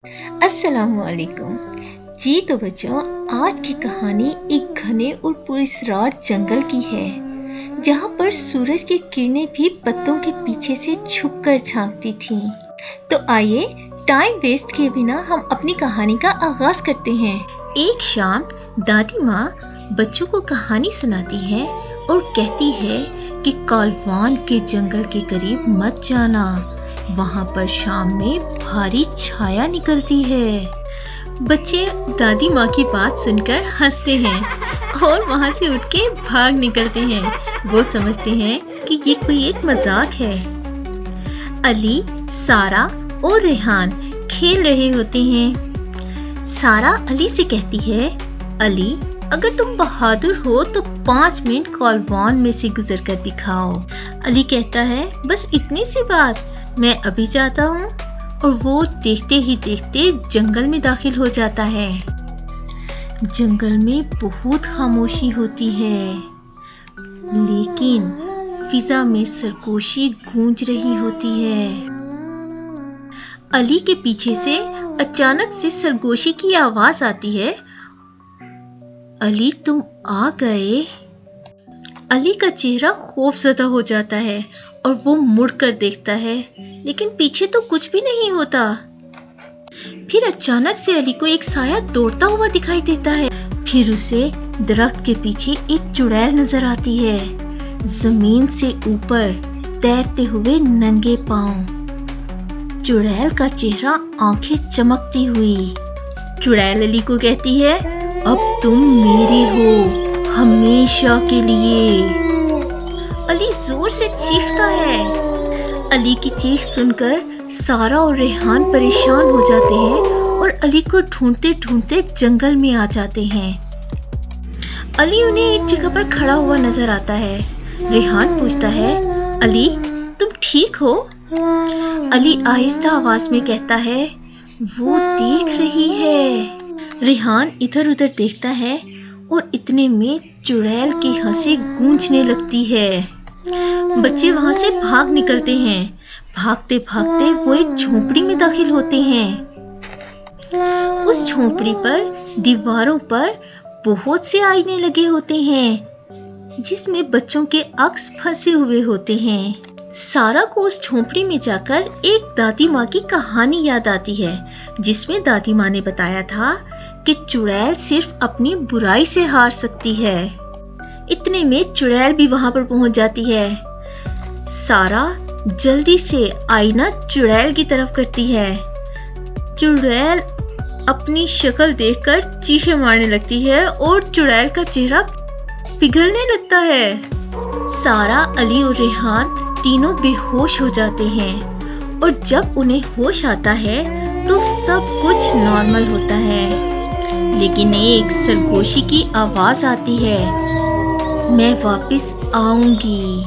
अस्सलाम वालेकुम। जी तो बच्चों, आज की कहानी एक घने और पुरस्कार जंगल की है, जहाँ पर सूरज की किरणें भी पत्तों के पीछे से छुपकर झांकती थीं। तो आइए टाइम वेस्ट किए बिना हम अपनी कहानी का आगाज करते हैं। एक शाम दादी माँ बच्चों को कहानी सुनाती है और कहती है कि कालवान के जंगल के करीब मत जाना, वहां पर शाम में भारी छाया निकलती है। बच्चे दादी माँ की बात सुनकर हंसते हैं और वहां से उठ के भाग निकलते हैं। वो समझते हैं कि ये कोई एक मजाक है। अली, सारा और रेहान खेल रहे होते हैं। सारा अली से कहती है, अली अगर तुम बहादुर हो तो 5 मिनट कालवान में से गुजर कर दिखाओ। अली कहता है, बस इतनी सी बात, मैं अभी जाता हूँ। और वो देखते ही देखते जंगल में दाखिल हो जाता है। जंगल में बहुत खामोशी होती है, लेकिन फिजा में सरगोशी गूंज रही होती है। अली के पीछे से अचानक से सरगोशी की आवाज आती है, अली तुम आ गए। अली का चेहरा खौफजदा हो जाता है और वो मुड़कर देखता है, लेकिन पीछे तो कुछ भी नहीं होता। फिर अचानक से अली को एक साया दौड़ता हुआ दिखाई देता है। फिर उसे दरख्त के पीछे एक चुड़ैल नजर आती है, जमीन से ऊपर तैरते हुए नंगे पांव। चुड़ैल का चेहरा आंखें चमकती हुई। चुड़ैल अली को कहती है, अब तुम मेरे हो हमेशा के लिए। अली जोर से चीखता है। अली की चीख सुनकर सारा और रेहान परेशान हो जाते हैं और अली को ढूंढते ढूंढते जंगल में आ जाते हैं। अली उन्हें एक जगह पर खड़ा हुआ नजर आता है। रेहान पूछता है, अली तुम ठीक हो? अली आहिस्ता आवाज में कहता है, वो देख रही है। रेहान इधर उधर देखता है और इतने में चुड़ैल की हंसी गूंजने लगती है। बच्चे वहां से भाग निकलते हैं। भागते भागते वो एक झोपड़ी में दाखिल होते हैं। उस झोपड़ी पर दीवारों पर बहुत से आईने लगे होते हैं, जिसमें बच्चों के अक्स फंसे हुए होते हैं। सारा को उस झोपड़ी में जाकर एक दादी माँ की कहानी याद आती है, जिसमें दादी माँ ने बताया था कि चुड़ैल सिर्फ अपनी बुराई से हार सकती है। इतने में चुड़ैल भी वहां पर पहुंच जाती है। सारा जल्दी से आईना चुड़ैल की तरफ करती है। चुड़ैल अपनी शक्ल देखकर चीखें मारने लगती है और चुड़ैल का चेहरा पिघलने लगता है। सारा, अली और रेहान तीनों बेहोश हो जाते हैं और जब उन्हें होश आता है तो सब कुछ नॉर्मल होता है, लेकिन एक सरगोशी की आवाज आती है, मैं वापस आऊंगी।